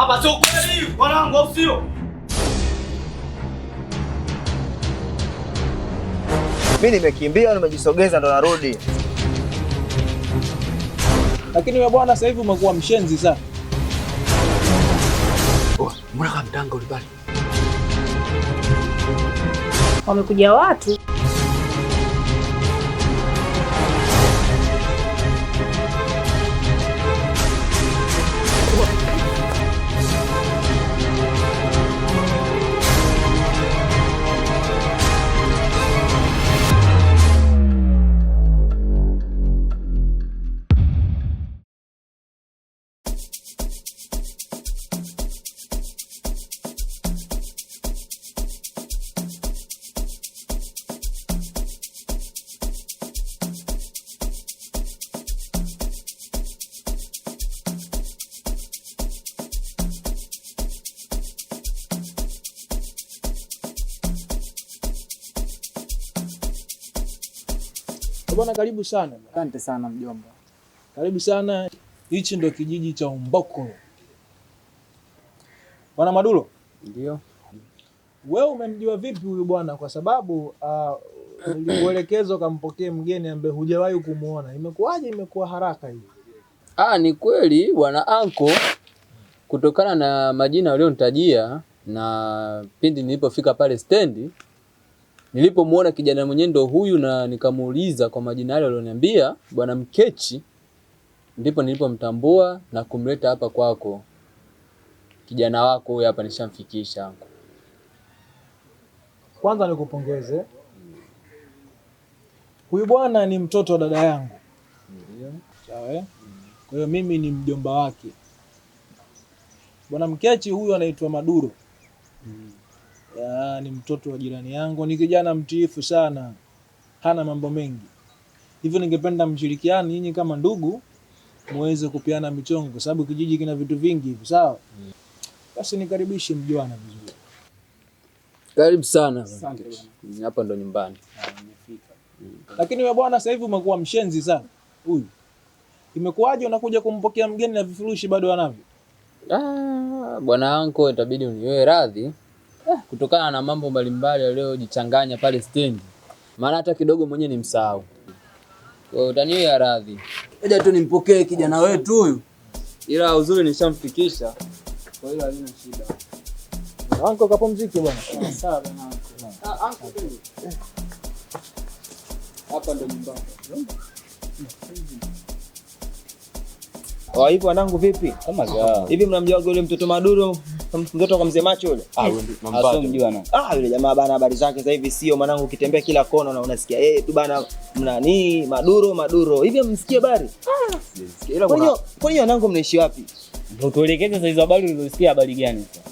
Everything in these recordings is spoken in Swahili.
Hapa sio kweli, mwanangu au sio? Mimi nimekimbia, nimejisogeza ndo narudi. Lakini wewe bwana sasa hivi umekuwa mshenzi sana. Mbona kama mtanga ulibali? Wamekuja watu. Bwana karibu sana. Asante sana mjomba. Karibu sana. Hichi ndo kijiji cha Umboko. Bwana Madulo? Ndio. Wewe umemjua vipi huyu bwana? Kwa sababu nilikuelekezwa kampokee mgeni ambaye hujawahi kumuona. Imekuwaje imekuwa haraka hivi? Ni kweli bwana anko, kutokana na majina walionitajia na pindi nilipofika pale stendi, nilipomuona kijana mwenyewe ndo huyu na nikamuuliza kwa majina yale walioniambia, bwana Mkechi, ndipo nilipomtambua na kumleta hapa kwako. Kijana wako huyu hapa nishamfikisha anko. Kwanza nikupongeze. Huyu bwana ni mtoto wa dada yangu. Ndio. Sawa. Kwa hiyo mimi ni mjomba wake. Bwana Mkechi huyu anaitwa Maduro. Ni mtoto wa jirani yangu, ni kijana mtiifu sana. Hana mambo mengi. Hivyo ningependa mshirikiane nyinyi kama ndugu muweze kupeana michongo kwa sababu kijiji kina vitu vingi hivi, sawa? Basi nikaribishe mjuana vizuri. Karibu sana. Asante. Hapa ndo nyumbani. Nimefika. Lakini wewe bwana sasa hivi umekuwa mshenzi sana. Huyu. Imekuwaje unakuja kumpokea mgeni na vifurushi bado anavyo? Bwana anko, itabidi uniwe radhi. Kutokana na mambo mbalimbali yaliyojichanganya pale stendi. Maana hata kidogo mwenyewe ni msahau. Kwa hiyo utaniwe radhi. Ngoja tu nimpokee kijana wetu huyu. Ila uzuri nishamfikisha. Kwa hiyo halina shida. Anko kapumzike bwana. Sawa bwana anko. Anko twende. Hapa ndo nyumbani. Hivyo wanangu vipi? Kama za. Hivi mnamjua yule mtoto Maduro, mtoto kwa mzee macho yule? Mjua na. Yule jamaa bana, habari zake sasa hivi sio mwanangu, ukitembea kila kona na unasikia tu bana mnani Maduro. Hivi msikie habari? Ila kwani wanangu mnaishi wapi? Ndio tuelekeze sasa hizo habari ulizosikia habari gani sasa?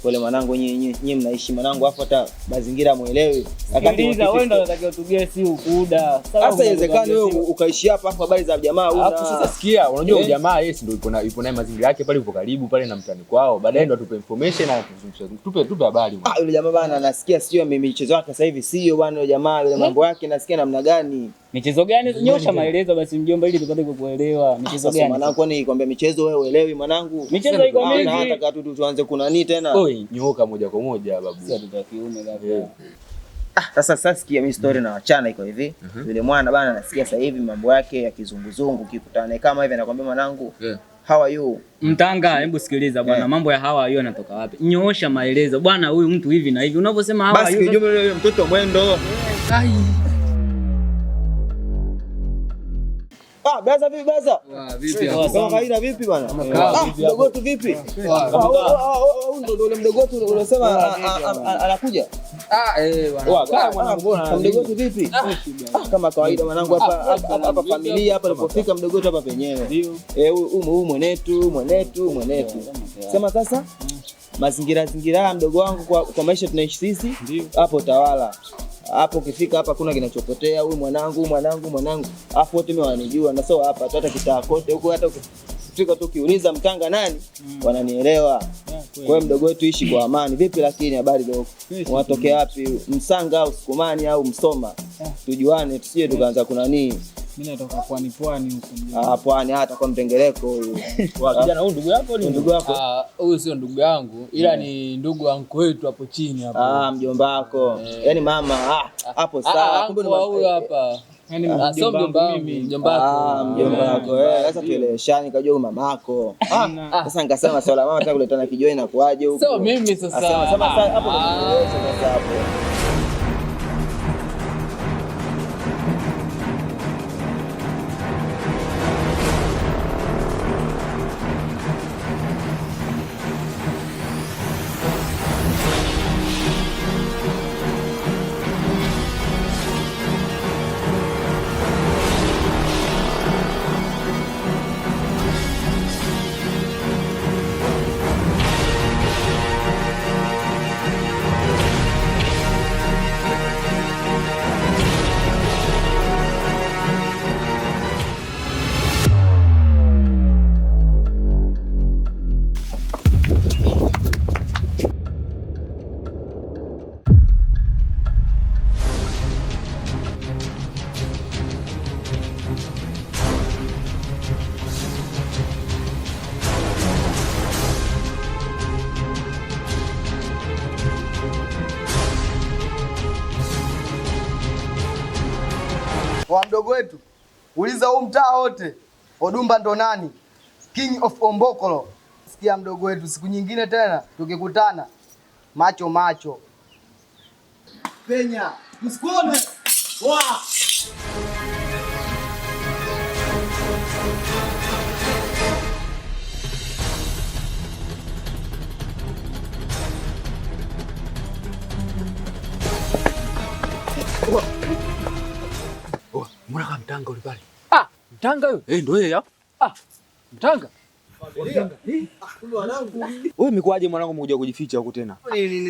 Pole mwanangu, nyinyi mnaishi mwanangu afu hata mazingira muelewi. Sikiliza wewe ndio unatakiwa tugee si ukuda. Sasa inawezekana wewe ukaishi hapa afu habari za jamaa una. Alafu sasa sikia, unajua jamaa yeye ndio yupo naye mazingira yake pale, yupo karibu pale na mtani kwao. Baadaye ndo atupe information na tupe habari. Yule jamaa bana nasikia sio michezo yake sasa hivi sio bwana, yule jamaa yule mambo yake nasikia namna gani? Michezo gani? Nyosha maelezo basi mjomba ili tupate kukuelewa. Michezo gani? Mwanangu kwani nikwambia michezo wewe uelewi mwanangu? Michezo iko mingi. Hata katu tuanze kuna nini tena? Oi, nyoka moja kwa moja babu. Sasa tutakiume labda. Sasa sikia mimi story na wachana iko hivi. Yule mwana bana nasikia sasa hivi mambo yake ya kizunguzungu, kikutana kama hivi anakuambia mwanangu, how are you? Mtanga, hebu sikiliza bwana, mambo ya how are you yanatoka wapi? Nyoosha maelezo. Bwana huyu mtu hivi na hivi. Unavyosema how are you? Basi kijumbe yule mtoto mwendo. Baza vipi baza? Vipi? Kama kaida vipi bwana? Mdogo wetu vipi? Ndio yule mdogo wetu unasema anakuja. Bwana. Mdogo wetu vipi? Kama kawaida mwanangu hapa familia hapa alipofika mdogo wetu hapa penyewe. Ndio. Huyu mwenetu. Sema sasa mazingira mdogo wangu kwa maisha tunaishi sisi hapo Tawala. Hapo ukifika hapa kuna kinachopotea, huyu mwanangu. Afu wote mimi wananijua na sio hapa hata kitaa kote huko, hata ukifika tu kiuliza Mtanga nani wananielewa. Kwa hiyo mdogo wetu ishi kwa amani. Vipi lakini habari dogo? Unatokea wapi? Msanga au Sukumani au Msoma? Tujuane tusije tukaanza kuna nini. Mimi natoka pwani huko. Pwani hata kwa mtengereko huyu. Wa kijana huyu ndugu yako ni ndugu yako? Huyu sio ndugu yangu ila ni ndugu anko wetu hapo chini hapo. Mjomba wako. Yaani mama hapo sawa. Kumbe ni huyu hapa. Yaani sio mjomba wangu, mjomba wako. Mjomba wako. Sasa tueleweshane kajua huyu mamako. Sasa nikasema swala mama nataka kuletana kijoi na kuaje huko. Sio mimi sasa. Sema hapo sasa hapo. Kwa mdogo wetu, uliza huu mtaa wote, Odumba ndo nani? King of Ombokolo. Sikia mdogo wetu, siku nyingine tena tukikutana macho. Penya, msikuone. Mbona kama mtanga ule pale? Mtanga huyo? Ndio yeye hapo. Mtanga? Wewe umekuaje mwanangu umekuja kujificha huko tena?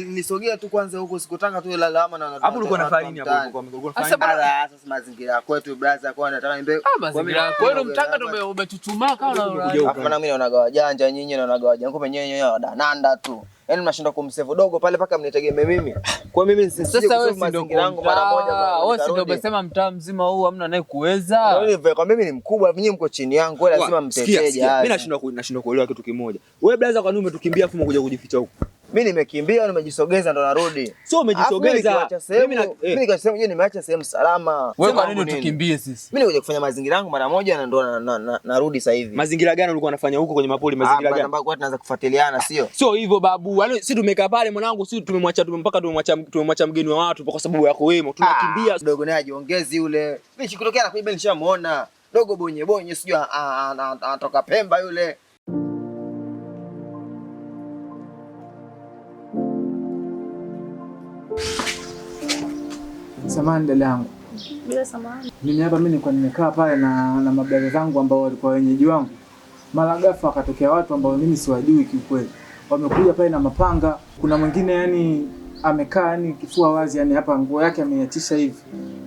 Nisogea tu kwanza huko sikutanga tu lalama na Hapo ulikuwa na farini hapo ulikuwa sasa mazingira kwetu brother kwa nataka niambie. Mazingira kwenu Mtanga ndo umechuchumaa kama mimi naonaga wajanja nyinyi naonaga wajanja kumbe nyenye wadananda tu. Yaani mnashinda kumsave dogo pale paka mnitegemee mimi. Kwa mimi nisije kusema mazingira yangu mara moja. Wewe si ndio umesema mtaa mzima huu hamna naye kuweza. Kwa mimi ni mkubwa, nyinyi mko chini yangu, wewe lazima mteteje. Mimi nashindwa kuelewa kitu kimoja. Wewe brother kwa nini umetukimbia afu umekuja kujificha huko? Mimi nimekimbia au nimejisogeza ndo narudi? Sio umejisogeza. Mimi nikasema je, nimeacha sehemu salama. Wewe kwa nini tukimbie sisi? Mimi nikuja kufanya mazingira yangu mara moja na ndo narudi sasa hivi. Mazingira gani ulikuwa unafanya huko kwenye mapoli? Mazingira gani ambapo tunaanza kufuatiliana sio? Sio hivyo babu. Yaani sisi tumekaa pale mwanangu, sisi tumemwacha mgeni wa watu kwa sababu yako wewe. Tunakimbia. Dogo naye ajiongezi yule. Mimi sikutokea na kuiba nishamuona. Dogo bonye sijui anatoka Pemba yule. Samahani dada yangu. Bila samahani. Mimi nilikuwa nimekaa pale na mababa zangu ambao walikuwa wenyeji wangu. Mara ghafla akatokea watu ambao mimi siwajui kiukweli. Wamekuja pale na mapanga. Kuna mwingine yani amekaa yani kifua wazi yani hapa nguo yake ameiatisha hivi.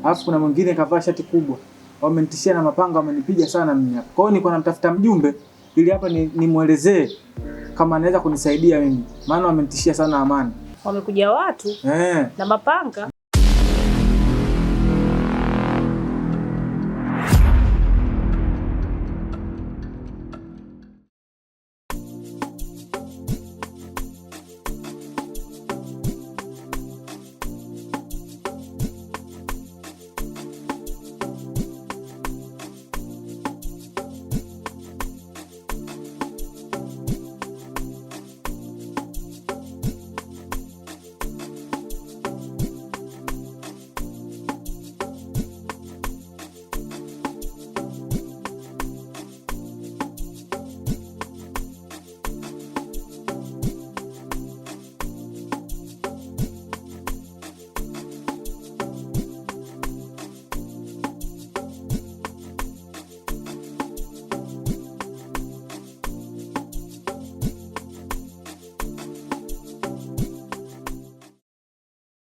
Alafu kuna mwingine kavaa shati kubwa. Wamenitishia na mapanga, wamenipiga sana mimi hapa. Kwa hiyo nilikuwa namtafuta mjumbe ili hapa nimuelezee kama anaweza kunisaidia mimi. Maana wamenitishia sana Amani. Wamekuja watu na mapanga.